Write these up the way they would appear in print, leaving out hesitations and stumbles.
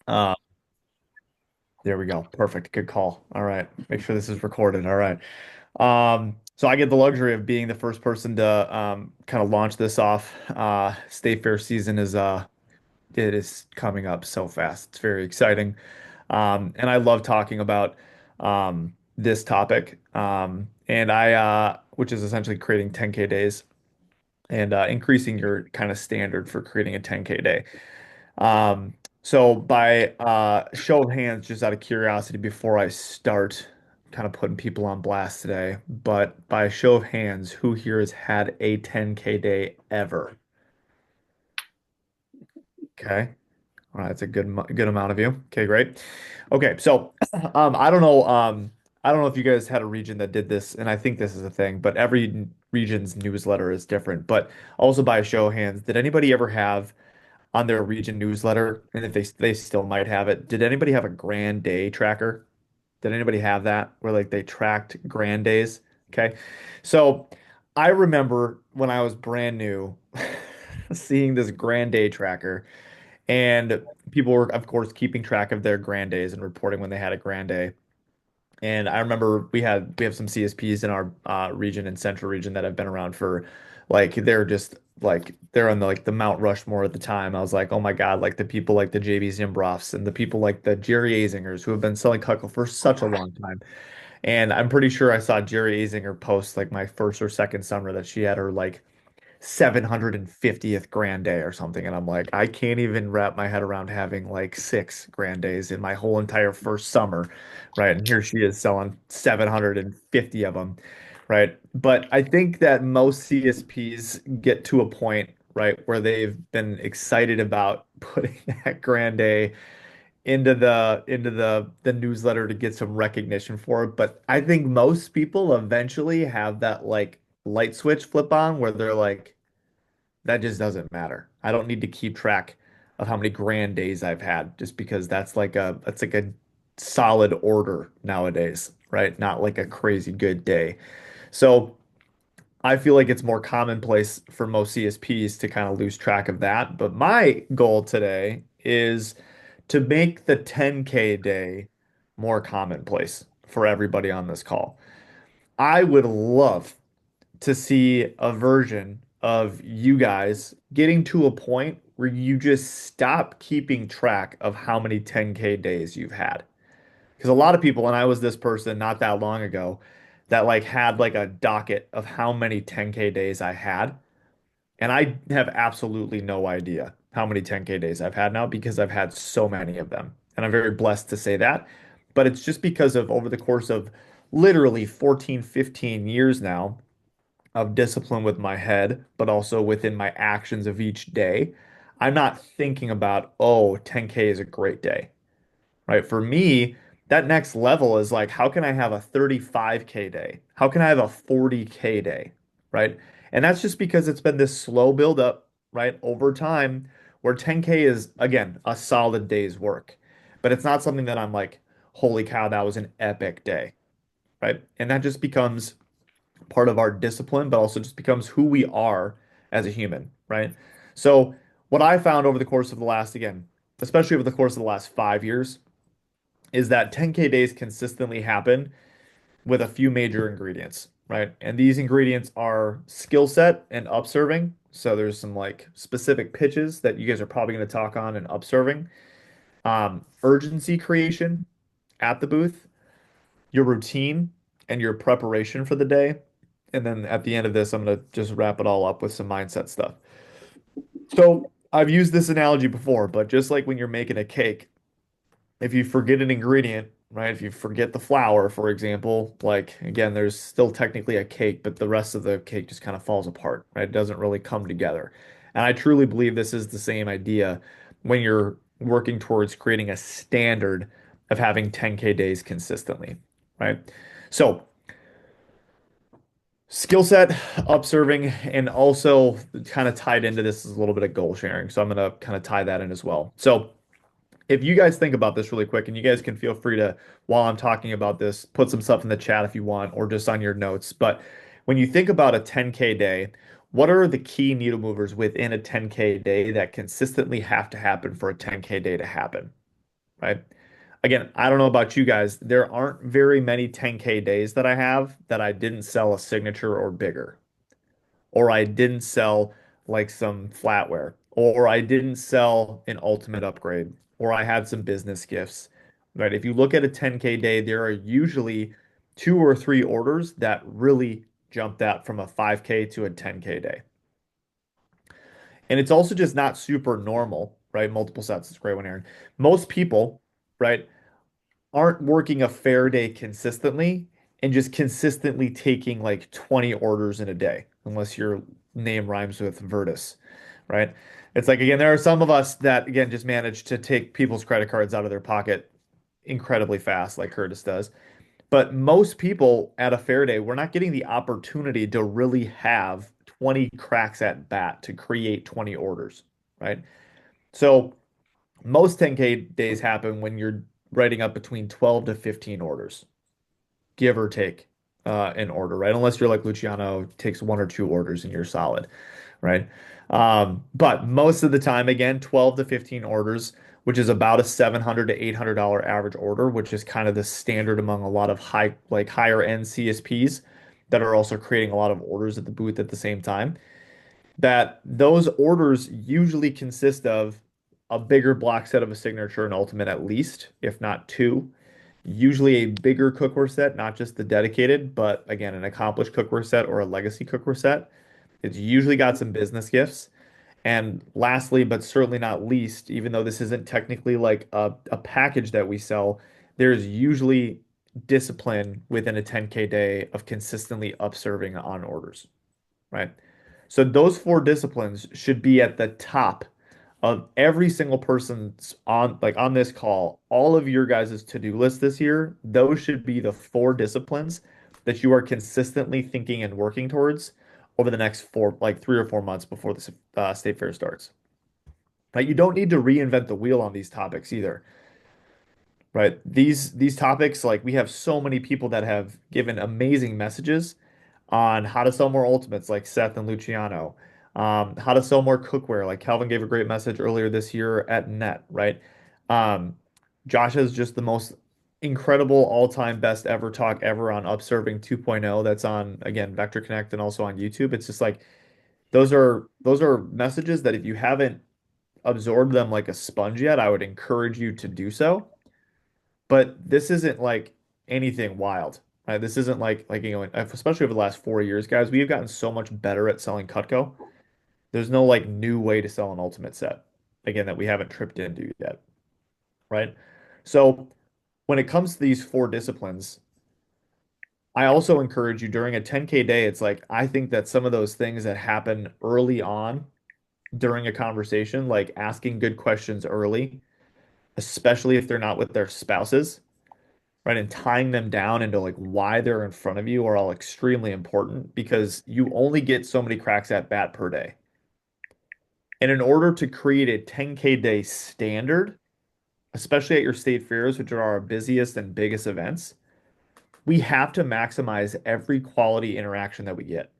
Uh, there we go. Perfect. Good call. All right. Make sure this is recorded. All right. So I get the luxury of being the first person to kind of launch this off. State Fair season is it is coming up so fast. It's very exciting. And I love talking about this topic. And which is essentially creating 10K days and increasing your kind of standard for creating a 10K day. Um, so by show of hands, just out of curiosity, before I start kind of putting people on blast today, but by show of hands, who here has had a 10K day ever? Okay. All right, that's a good amount of you. Okay, great. Okay, so I don't know if you guys had a region that did this, and I think this is a thing, but every region's newsletter is different. But also by a show of hands, did anybody ever have on their region newsletter, and if they still might have it, did anybody have a grand day tracker? Did anybody have that where like they tracked grand days? Okay. So I remember when I was brand new seeing this grand day tracker and people were of course keeping track of their grand days and reporting when they had a grand day. And I remember we have some CSPs in our region and central region that have been around for like they're just like they're on the like the Mount Rushmore at the time. I was like, oh my God, like the people like the JB Zimbroffs and the people like the Jerry Azingers who have been selling Cuckle for such a long time. And I'm pretty sure I saw Jerry Azinger post like my first or second summer that she had her like 750th grand day or something. And I'm like, I can't even wrap my head around having like six grand days in my whole entire first summer, right? And here she is selling 750 of them, right? But I think that most CSPs get to a point, right, where they've been excited about putting that grand day into the newsletter to get some recognition for it. But I think most people eventually have that like light switch flip on where they're like, that just doesn't matter. I don't need to keep track of how many grand days I've had just because that's like a solid order nowadays, right? Not like a crazy good day. So I feel like it's more commonplace for most CSPs to kind of lose track of that. But my goal today is to make the 10K day more commonplace for everybody on this call. I would love to see a version of you guys getting to a point where you just stop keeping track of how many 10K days you've had. Because a lot of people, and I was this person not that long ago, that like had like a docket of how many 10K days I had. And I have absolutely no idea how many 10K days I've had now because I've had so many of them. And I'm very blessed to say that. But it's just because of over the course of literally 14, 15 years now of discipline with my head, but also within my actions of each day. I'm not thinking about, oh, 10K is a great day, right? For me, that next level is like, how can I have a 35K day? How can I have a 40K day, right? And that's just because it's been this slow build up, right, over time, where 10K is, again, a solid day's work. But it's not something that I'm like, holy cow, that was an epic day, right? And that just becomes part of our discipline, but also just becomes who we are as a human, right? So, what I found over the course of the last, again, especially over the course of the last 5 years, is that 10K days consistently happen with a few major ingredients, right? And these ingredients are skill set and upserving. So there's some like specific pitches that you guys are probably going to talk on and upserving. Urgency creation at the booth, your routine and your preparation for the day. And then at the end of this, I'm going to just wrap it all up with some mindset stuff. So I've used this analogy before, but just like when you're making a cake, if you forget an ingredient, right? If you forget the flour, for example, like again, there's still technically a cake, but the rest of the cake just kind of falls apart, right? It doesn't really come together. And I truly believe this is the same idea when you're working towards creating a standard of having 10K days consistently, right? So skill set, upserving, and also kind of tied into this is a little bit of goal sharing. So I'm going to kind of tie that in as well. So if you guys think about this really quick, and you guys can feel free to, while I'm talking about this, put some stuff in the chat if you want, or just on your notes. But when you think about a 10K day, what are the key needle movers within a 10K day that consistently have to happen for a 10K day to happen? right? Again, I don't know about you guys. There aren't very many 10K days that I have that I didn't sell a signature or bigger, or I didn't sell like some flatware, or I didn't sell an ultimate upgrade, or I had some business gifts, right? If you look at a 10K day, there are usually two or three orders that really jump that from a 5K to a 10K day. And it's also just not super normal, right? Multiple sets is a great one, Aaron. Most people, right, aren't working a fair day consistently and just consistently taking like 20 orders in a day, unless your name rhymes with Virtus, right? It's like, again, there are some of us that, again, just manage to take people's credit cards out of their pocket incredibly fast, like Curtis does. But most people at a fair day, we're not getting the opportunity to really have 20 cracks at bat to create 20 orders, right? So most 10K days happen when you're writing up between 12 to 15 orders, give or take an order, right? Unless you're like Luciano, takes one or two orders and you're solid, right? But most of the time, again, 12 to 15 orders, which is about a $700 to $800 average order, which is kind of the standard among a lot of higher end CSPs that are also creating a lot of orders at the booth at the same time. That those orders usually consist of a bigger block set of a signature and ultimate at least, if not two. Usually a bigger cookware set, not just the dedicated, but again, an accomplished cookware set or a legacy cookware set. It's usually got some business gifts. And lastly, but certainly not least, even though this isn't technically like a package that we sell, there's usually discipline within a 10K day of consistently upserving on orders, right? So those four disciplines should be at the top of every single person's on this call, all of your guys' to-do list this year. Those should be the four disciplines that you are consistently thinking and working towards over the next like 3 or 4 months before the state fair starts. Right? You don't need to reinvent the wheel on these topics either. Right? These topics, like we have so many people that have given amazing messages on how to sell more ultimates, like Seth and Luciano. How to sell more cookware, like Calvin gave a great message earlier this year at Net, right? Um, Josh has just the most incredible all-time best ever talk ever on Upserving 2.0. That's on, again, Vector Connect and also on YouTube. It's just like those are messages that if you haven't absorbed them like a sponge yet, I would encourage you to do so. But this isn't like anything wild. Right? This isn't like especially over the last 4 years, guys, we have gotten so much better at selling Cutco. There's no like new way to sell an ultimate set, again, that we haven't tripped into yet, right? So when it comes to these four disciplines, I also encourage you during a 10K day, it's like I think that some of those things that happen early on during a conversation, like asking good questions early, especially if they're not with their spouses, right? And tying them down into like why they're in front of you are all extremely important because you only get so many cracks at bat per day. And in order to create a 10K day standard, especially at your state fairs, which are our busiest and biggest events, we have to maximize every quality interaction that we get.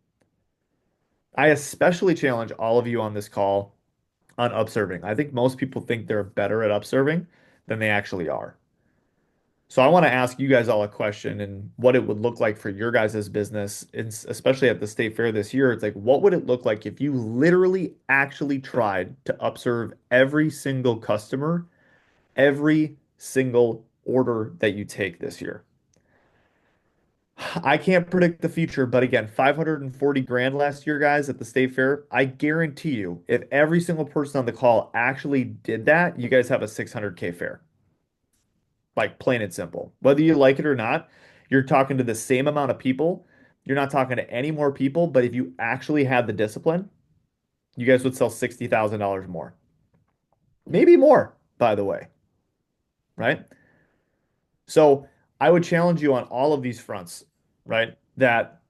I especially challenge all of you on this call on upserving. I think most people think they're better at upserving than they actually are. So I want to ask you guys all a question and what it would look like for your guys' business, especially at the state fair this year. It's like, what would it look like if you literally actually tried to upserve every single customer, every single order that you take this year? I can't predict the future, but again, 540 grand last year, guys, at the state fair. I guarantee you, if every single person on the call actually did that, you guys have a 600K fair. Like plain and simple. Whether you like it or not, you're talking to the same amount of people. You're not talking to any more people, but if you actually had the discipline, you guys would sell $60,000 more. Maybe more, by the way, right? So I would challenge you on all of these fronts, right? That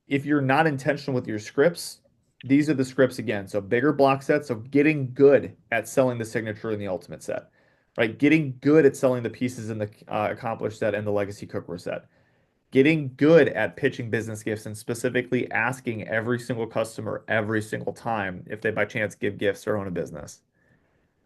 if you're not intentional with your scripts, these are the scripts again. So bigger block sets, so getting good at selling the signature in the ultimate set, right? Getting good at selling the pieces in the accomplished set and the legacy cookware set. Getting good at pitching business gifts and specifically asking every single customer every single time if they by chance give gifts or own a business,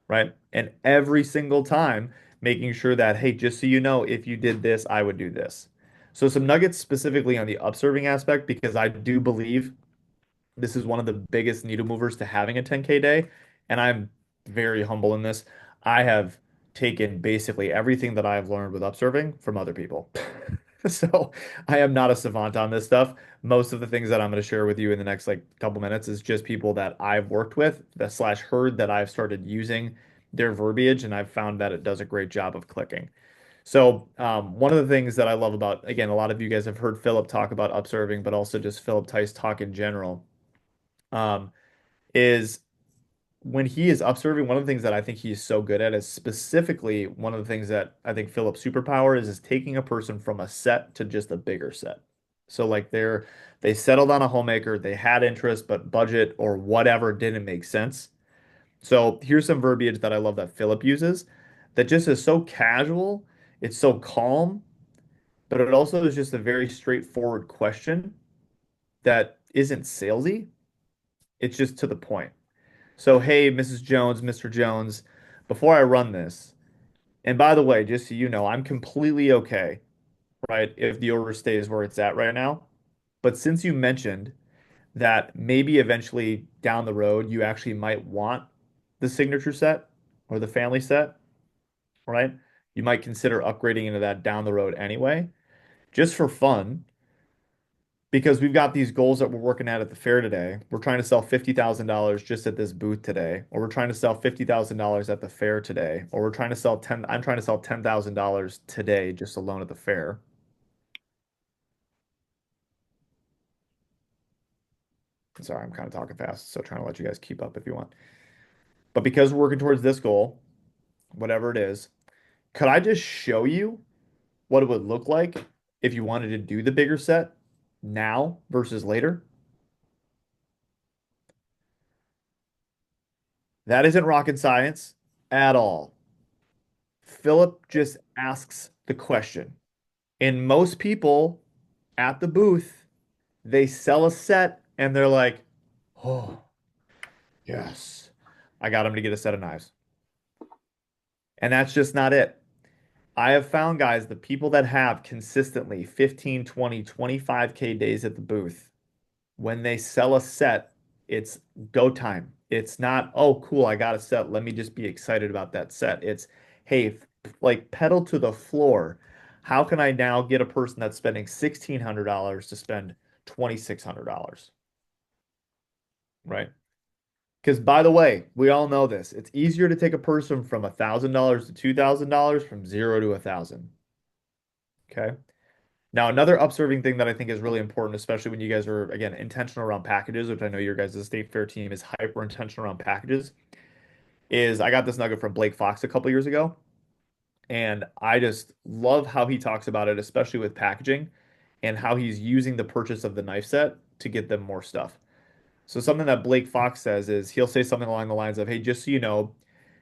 right? And every single time making sure that, hey, just so you know, if you did this, I would do this. So some nuggets specifically on the upserving aspect, because I do believe this is one of the biggest needle movers to having a 10K day. And I'm very humble in this. I have taken basically everything that I've learned with upserving from other people. So I am not a savant on this stuff. Most of the things that I'm going to share with you in the next like couple minutes is just people that I've worked with, that slash heard that I've started using their verbiage, and I've found that it does a great job of clicking. So one of the things that I love about, again, a lot of you guys have heard Philip talk about upserving, but also just Philip Tice talk in general, um, is when he is upserving, one of the things that I think he's so good at is specifically one of the things that I think Philip's superpower is taking a person from a set to just a bigger set. So like they settled on a homemaker, they had interest, but budget or whatever didn't make sense. So here's some verbiage that I love that Philip uses that just is so casual, it's so calm, but it also is just a very straightforward question that isn't salesy. It's just to the point. So, hey, Mrs. Jones, Mr. Jones, before I run this, and by the way, just so you know, I'm completely okay, right, if the order stays where it's at right now. But since you mentioned that maybe eventually down the road you actually might want the signature set or the family set, right? You might consider upgrading into that down the road anyway, just for fun, because we've got these goals that we're working at the fair today. We're trying to sell $50,000 just at this booth today, or we're trying to sell $50,000 at the fair today, or we're trying to sell 10, I'm trying to sell $10,000 today just alone at the fair. Sorry, I'm kind of talking fast, so trying to let you guys keep up if you want. But because we're working towards this goal, whatever it is, could I just show you what it would look like if you wanted to do the bigger set now versus later? That isn't rocket science at all. Philip just asks the question. And most people at the booth, they sell a set and they're like, oh, yes, I got him to get a set of knives. And that's just not it. I have found, guys, the people that have consistently 15, 20, 25K days at the booth, when they sell a set, it's go time. It's not, oh, cool, I got a set. Let me just be excited about that set. It's, hey, like pedal to the floor. How can I now get a person that's spending $1,600 to spend $2,600? Right? Because by the way, we all know this. It's easier to take a person from $1,000 to $2,000 from zero to 1,000. Okay. Now, another upserving thing that I think is really important, especially when you guys are, again, intentional around packages, which I know your guys' state fair team is hyper intentional around packages, is I got this nugget from Blake Fox a couple years ago. And I just love how he talks about it, especially with packaging and how he's using the purchase of the knife set to get them more stuff. So, something that Blake Fox says is he'll say something along the lines of, hey, just so you know,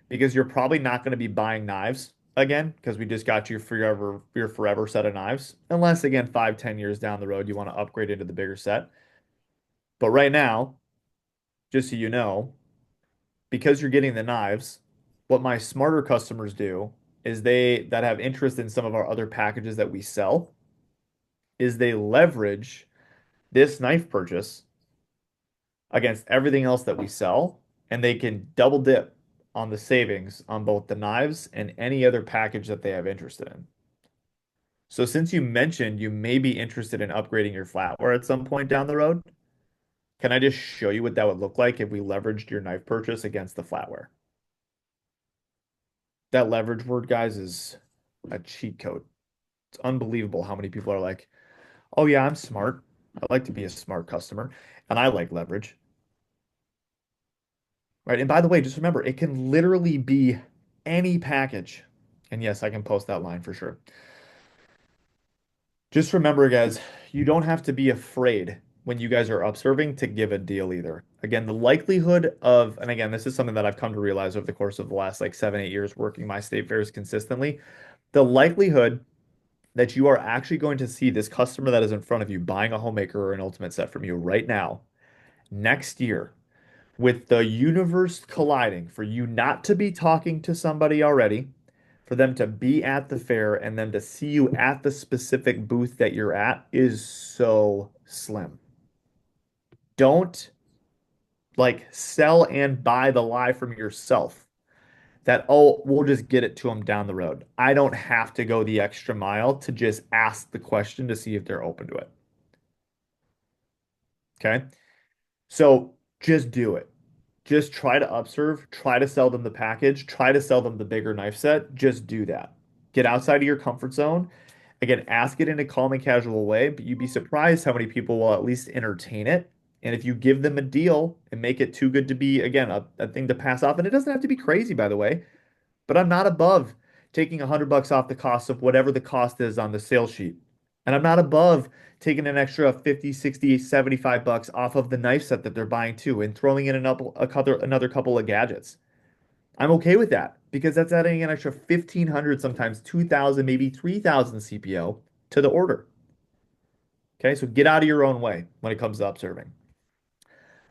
because you're probably not going to be buying knives again because we just got your forever set of knives. Unless again 5, 10 years down the road you want to upgrade into the bigger set. But right now, just so you know, because you're getting the knives, what my smarter customers do is they that have interest in some of our other packages that we sell is they leverage this knife purchase against everything else that we sell, and they can double dip on the savings on both the knives and any other package that they have interest in. So since you mentioned you may be interested in upgrading your flatware at some point down the road, can I just show you what that would look like if we leveraged your knife purchase against the flatware? That leverage word, guys, is a cheat code. It's unbelievable how many people are like, oh yeah, I'm smart. I like to be a smart customer, and I like leverage. Right. And by the way, just remember, it can literally be any package. And yes, I can post that line for sure. Just remember, guys, you don't have to be afraid when you guys are upserving to give a deal either. Again, the likelihood of, and again, this is something that I've come to realize over the course of the last like 7, 8 years working my state fairs consistently. The likelihood that you are actually going to see this customer that is in front of you buying a homemaker or an ultimate set from you right now, next year, with the universe colliding for you not to be talking to somebody already, for them to be at the fair and then to see you at the specific booth that you're at is so slim. Don't like sell and buy the lie from yourself that, oh, we'll just get it to them down the road. I don't have to go the extra mile to just ask the question to see if they're open to it. Okay. So just do it. Just try to upserve, try to sell them the package, try to sell them the bigger knife set. Just do that. Get outside of your comfort zone. Again, ask it in a calm and casual way, but you'd be surprised how many people will at least entertain it. And if you give them a deal and make it too good to be, again, a thing to pass off, and it doesn't have to be crazy, by the way, but I'm not above taking $100 off the cost of whatever the cost is on the sales sheet. And I'm not above taking an extra 50, 60, $75 off of the knife set that they're buying too and throwing in another couple of gadgets. I'm okay with that because that's adding an extra 1,500, sometimes 2,000, maybe 3,000 CPO to the order. Okay, so get out of your own way when it comes to upserving.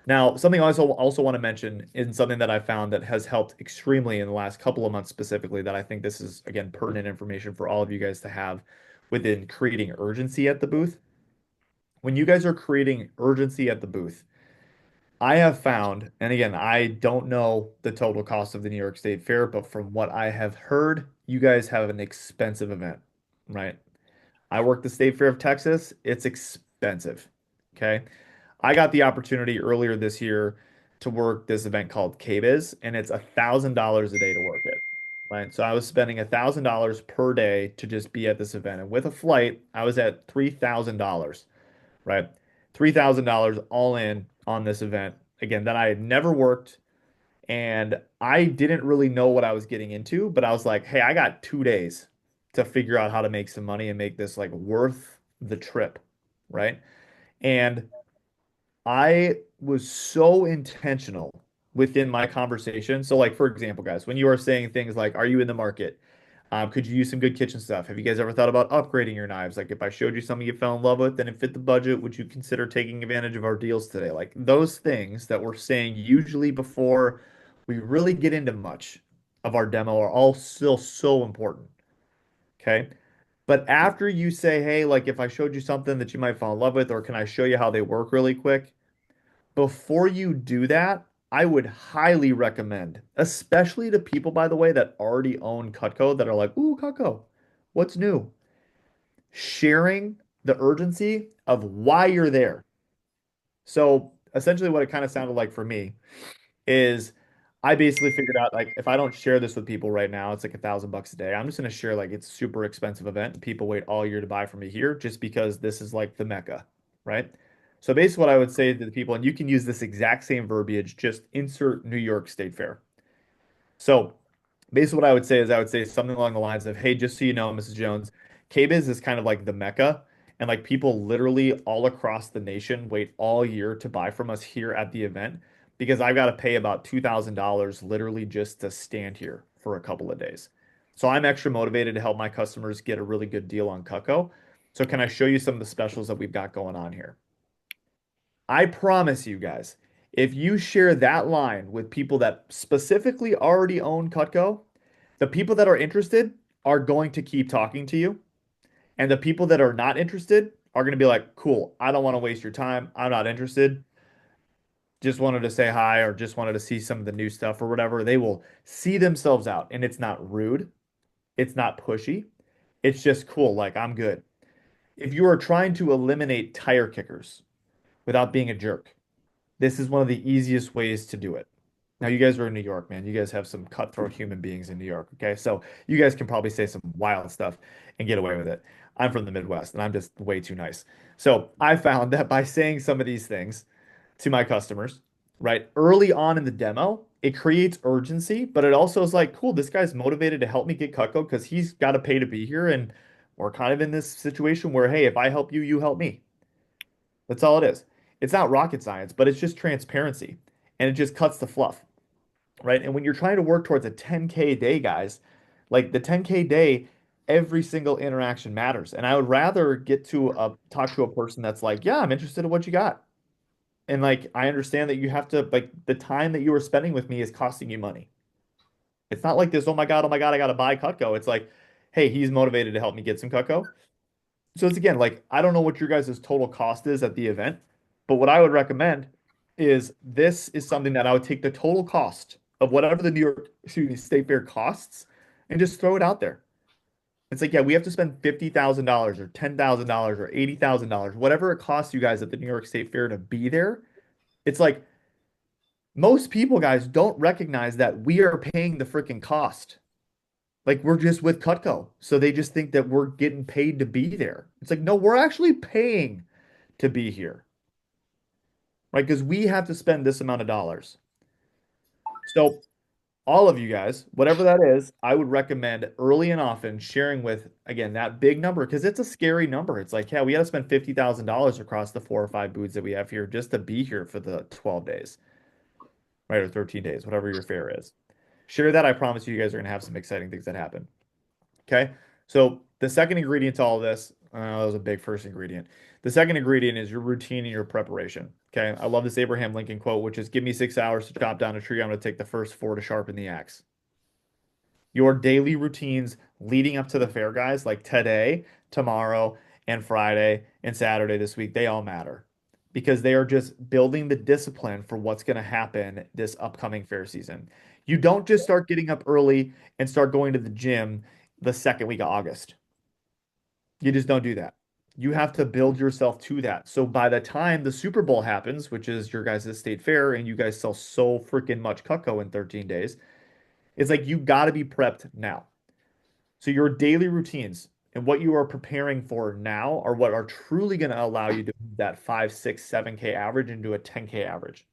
Now, something I also want to mention is something that I found that has helped extremely in the last couple of months specifically that I think this is again pertinent information for all of you guys to have within creating urgency at the booth. When you guys are creating urgency at the booth, I have found, and again, I don't know the total cost of the New York State Fair, but from what I have heard, you guys have an expensive event, right? I work the State Fair of Texas. It's expensive. Okay. I got the opportunity earlier this year to work this event called KBIS, and it's $1,000 a day to work it. Right. So I was spending $1,000 per day to just be at this event. And with a flight, I was at $3,000, right? $3,000 all in on this event. Again, that I had never worked and I didn't really know what I was getting into, but I was like, hey, I got 2 days to figure out how to make some money and make this like worth the trip, right? And I was so intentional within my conversation. So, like, for example, guys, when you are saying things like, are you in the market? Could you use some good kitchen stuff? Have you guys ever thought about upgrading your knives? Like, if I showed you something you fell in love with and it fit the budget, would you consider taking advantage of our deals today? Like, those things that we're saying usually before we really get into much of our demo are all still so important. Okay. But after you say, hey, like, if I showed you something that you might fall in love with, or can I show you how they work really quick? Before you do that, I would highly recommend, especially to people, by the way, that already own Cutco that are like, ooh, Cutco, what's new? Sharing the urgency of why you're there. So essentially, what it kind of sounded like for me is I basically figured out like if I don't share this with people right now, it's like $1,000 a day. I'm just gonna share like it's super expensive event and people wait all year to buy from me here just because this is like the Mecca, right? So basically what I would say to the people, and you can use this exact same verbiage, just insert New York State Fair. So basically what I would say is I would say something along the lines of, hey, just so you know, Mrs. Jones, KBIS is kind of like the Mecca. And like people literally all across the nation wait all year to buy from us here at the event because I've got to pay about $2,000 literally just to stand here for a couple of days. So I'm extra motivated to help my customers get a really good deal on Cutco. So can I show you some of the specials that we've got going on here? I promise you guys, if you share that line with people that specifically already own Cutco, the people that are interested are going to keep talking to you. And the people that are not interested are going to be like, cool, I don't want to waste your time. I'm not interested. Just wanted to say hi or just wanted to see some of the new stuff or whatever. They will see themselves out. And it's not rude. It's not pushy. It's just cool. Like, I'm good. If you are trying to eliminate tire kickers without being a jerk, this is one of the easiest ways to do it. Now, you guys are in New York, man. You guys have some cutthroat human beings in New York, okay? So you guys can probably say some wild stuff and get away with it. I'm from the Midwest and I'm just way too nice. So I found that by saying some of these things to my customers, right, early on in the demo, it creates urgency, but it also is like, cool, this guy's motivated to help me get Cutco because he's got to pay to be here. And we're kind of in this situation where, hey, if I help you, you help me. That's all it is. It's not rocket science, but it's just transparency and it just cuts the fluff, right? And when you're trying to work towards a 10K day, guys, like the 10K day, every single interaction matters. And I would rather get to talk to a person that's like, yeah, I'm interested in what you got. And like, I understand that you have to, like, the time that you are spending with me is costing you money. It's not like this, oh my God, I gotta buy Cutco. It's like, hey, he's motivated to help me get some Cutco. So it's again, like, I don't know what your guys' total cost is at the event, but what I would recommend is this is something that I would take the total cost of whatever the New York, excuse me, State Fair costs and just throw it out there. It's like, yeah, we have to spend $50,000 or $10,000 or $80,000, whatever it costs you guys at the New York State Fair to be there. It's like most people, guys, don't recognize that we are paying the freaking cost. Like we're just with Cutco. So they just think that we're getting paid to be there. It's like, no, we're actually paying to be here, right? Because we have to spend this amount of dollars. So all of you guys, whatever that is, I would recommend early and often sharing with, again, that big number because it's a scary number. It's like, yeah, we got to spend $50,000 across the 4 or 5 booths that we have here just to be here for the 12 days, right? Or 13 days, whatever your fare is. Share that. I promise you guys are going to have some exciting things that happen. Okay. So the second ingredient to all of this, that was a big first ingredient. The second ingredient is your routine and your preparation. Okay. I love this Abraham Lincoln quote, which is give me 6 hours to chop down a tree. I'm going to take the first four to sharpen the axe. Your daily routines leading up to the fair, guys, like today, tomorrow, and Friday and Saturday this week, they all matter because they are just building the discipline for what's going to happen this upcoming fair season. You don't just start getting up early and start going to the gym the second week of August. You just don't do that. You have to build yourself to that. So by the time the Super Bowl happens, which is your guys' state fair, and you guys sell so freaking much Cutco in 13 days, it's like you got to be prepped now. So your daily routines and what you are preparing for now are what are truly going to allow you to move that 5, 6, 7K average into a 10K average.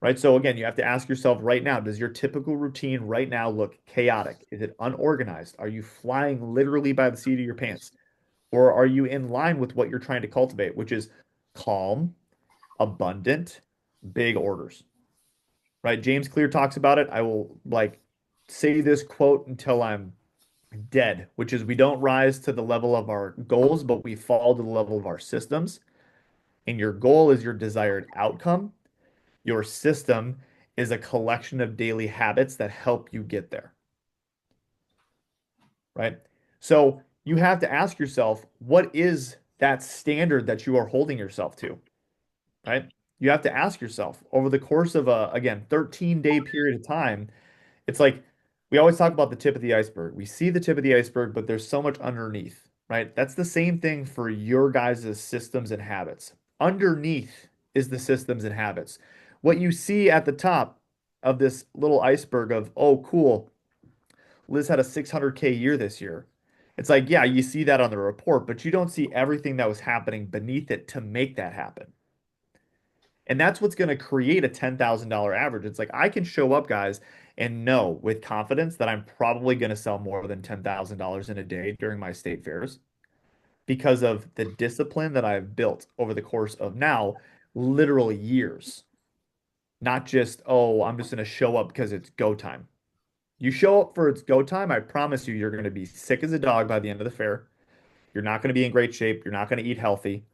Right. So again, you have to ask yourself right now, does your typical routine right now look chaotic? Is it unorganized? Are you flying literally by the seat of your pants? Or are you in line with what you're trying to cultivate, which is calm, abundant, big orders? Right? James Clear talks about it. I will like say this quote until I'm dead, which is we don't rise to the level of our goals, but we fall to the level of our systems. And your goal is your desired outcome. Your system is a collection of daily habits that help you get there, right? So you have to ask yourself, what is that standard that you are holding yourself to, right? You have to ask yourself over the course of a, again, 13-day period of time. It's like we always talk about the tip of the iceberg. We see the tip of the iceberg, but there's so much underneath, right? That's the same thing for your guys' systems and habits. Underneath is the systems and habits. What you see at the top of this little iceberg of, oh, cool, Liz had a 600K year this year. It's like, yeah, you see that on the report, but you don't see everything that was happening beneath it to make that happen. And that's what's going to create a $10,000 average. It's like I can show up, guys, and know with confidence that I'm probably going to sell more than $10,000 in a day during my state fairs because of the discipline that I've built over the course of now literally years. Not just, oh, I'm just going to show up because it's go time. You show up for it's go time, I promise you, you're going to be sick as a dog by the end of the fair. You're not going to be in great shape. You're not going to eat healthy.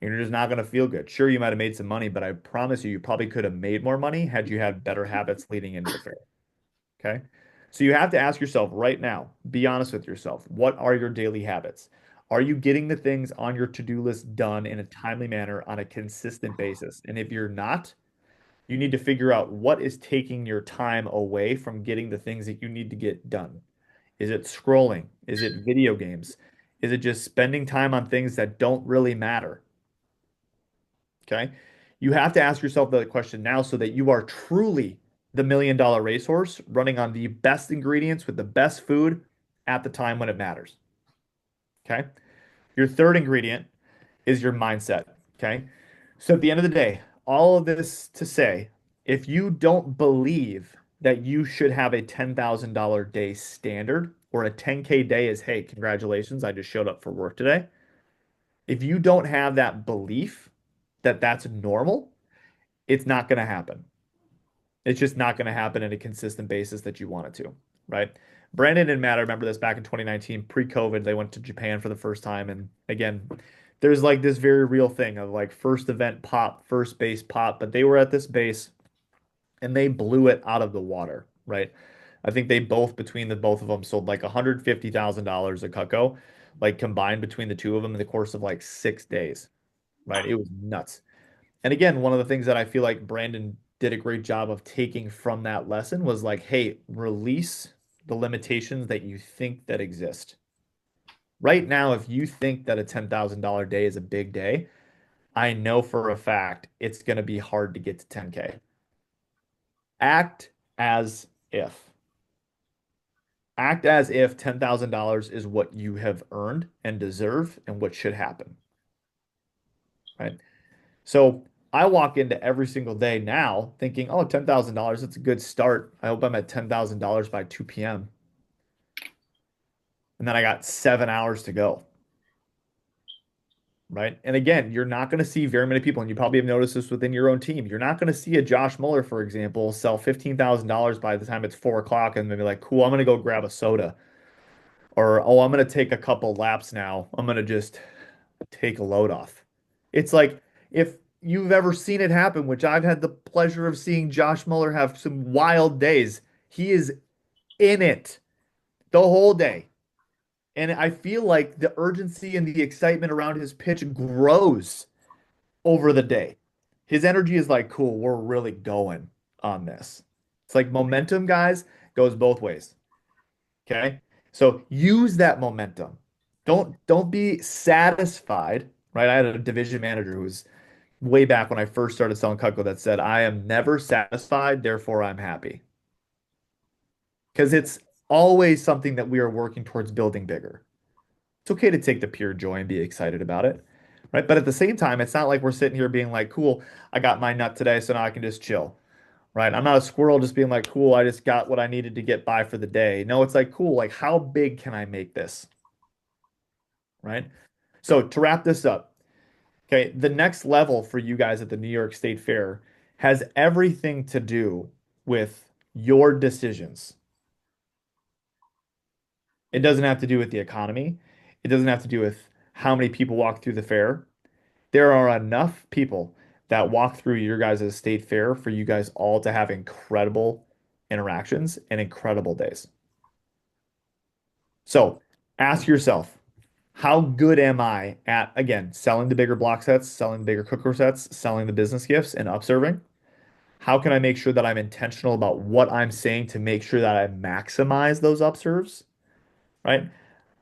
You're just not going to feel good. Sure, you might have made some money, but I promise you, you probably could have made more money had you had better habits leading into the fair. Okay. So you have to ask yourself right now, be honest with yourself. What are your daily habits? Are you getting the things on your to-do list done in a timely manner on a consistent basis? And if you're not, you need to figure out what is taking your time away from getting the things that you need to get done. Is it scrolling? Is it video games? Is it just spending time on things that don't really matter? Okay. You have to ask yourself that question now so that you are truly the $1 million racehorse running on the best ingredients with the best food at the time when it matters. Okay. Your third ingredient is your mindset. Okay. So at the end of the day, all of this to say, if you don't believe that you should have a $10,000 day standard or a 10K day is, hey, congratulations, I just showed up for work today. If you don't have that belief that that's normal, it's not going to happen. It's just not going to happen in a consistent basis that you want it to, right? Brandon and Matt, I remember this back in 2019, pre-COVID, they went to Japan for the first time. And again, there's like this very real thing of like first event pop, first base pop, but they were at this base and they blew it out of the water, right? I think they both, between the both of them, sold like $150,000 of Cutco, like combined between the two of them in the course of like 6 days, right? It was nuts. And again, one of the things that I feel like Brandon did a great job of taking from that lesson was like, hey, release the limitations that you think that exist. Right now, if you think that a $10,000 day is a big day, I know for a fact it's going to be hard to get to 10K. Act as if. Act as if $10,000 is what you have earned and deserve and what should happen, right? So I walk into every single day now thinking, oh, $10,000, that's a good start. I hope I'm at $10,000 by 2 p.m. And then I got 7 hours to go, right? And again, you're not going to see very many people, and you probably have noticed this within your own team. You're not going to see a Josh Muller, for example, sell $15,000 by the time it's 4 o'clock and maybe like, cool, I'm going to go grab a soda. Or, oh, I'm going to take a couple laps now. I'm going to just take a load off. It's like if you've ever seen it happen, which I've had the pleasure of seeing Josh Muller have some wild days, he is in it the whole day. And I feel like the urgency and the excitement around his pitch grows over the day. His energy is like, cool, we're really going on this. It's like momentum, guys, goes both ways. Okay. So use that momentum. Don't be satisfied, right? I had a division manager who was way back when I first started selling Cutco that said, I am never satisfied, therefore I'm happy. Because it's always something that we are working towards building bigger. It's okay to take the pure joy and be excited about it, right? But at the same time, it's not like we're sitting here being like, cool, I got my nut today, so now I can just chill, right? I'm not a squirrel just being like, cool, I just got what I needed to get by for the day. No, it's like, cool, like how big can I make this, right? So to wrap this up, okay, the next level for you guys at the New York State Fair has everything to do with your decisions. It doesn't have to do with the economy. It doesn't have to do with how many people walk through the fair. There are enough people that walk through your guys' state fair for you guys all to have incredible interactions and incredible days. So ask yourself, how good am I at, again, selling the bigger block sets, selling the bigger cooker sets, selling the business gifts, and upserving? How can I make sure that I'm intentional about what I'm saying to make sure that I maximize those upserves, right?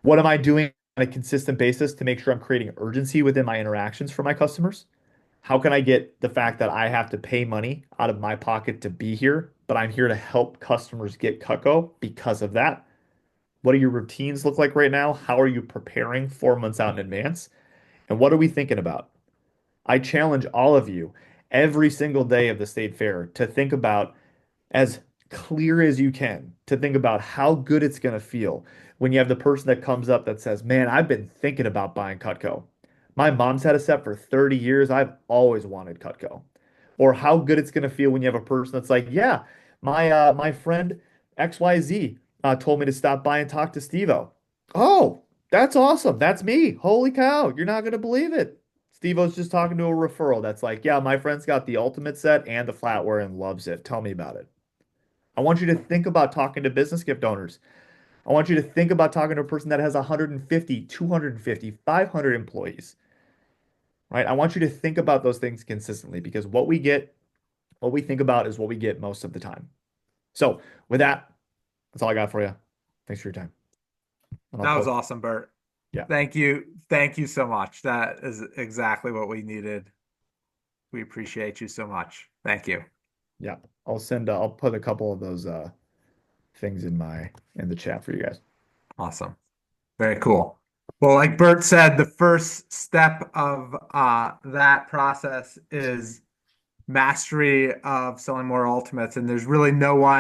What am I doing on a consistent basis to make sure I'm creating urgency within my interactions for my customers? How can I get the fact that I have to pay money out of my pocket to be here, but I'm here to help customers get Cutco because of that? What do your routines look like right now? How are you preparing 4 months out in advance? And what are we thinking about? I challenge all of you every single day of the state fair to think about as clear as you can, to think about how good it's going to feel when you have the person that comes up that says, man, I've been thinking about buying Cutco. My mom's had a set for 30 years. I've always wanted Cutco. Or how good it's going to feel when you have a person that's like, yeah, my friend XYZ told me to stop by and talk to Steve-O. Oh, that's awesome. That's me. Holy cow. You're not going to believe it. Steve-O's just talking to a referral that's like, yeah, my friend's got the ultimate set and the flatware and loves it. Tell me about it. I want you to think about talking to business gift owners. I want you to think about talking to a person that has 150, 250, 500 employees, right? I want you to think about those things consistently because what we get, what we think about is what we get most of the time. So, with that, that's all I got for you. Thanks for your time. And I'll That was put, awesome, Bert. yeah, Thank you. Thank you so much. That is exactly what we needed. We appreciate you so much. Thank you. yeah. I'll put a couple of those things in the chat for you guys. Awesome. Very cool. Well, like Bert said, the first step of that process is mastery of selling more ultimates. And there's really no one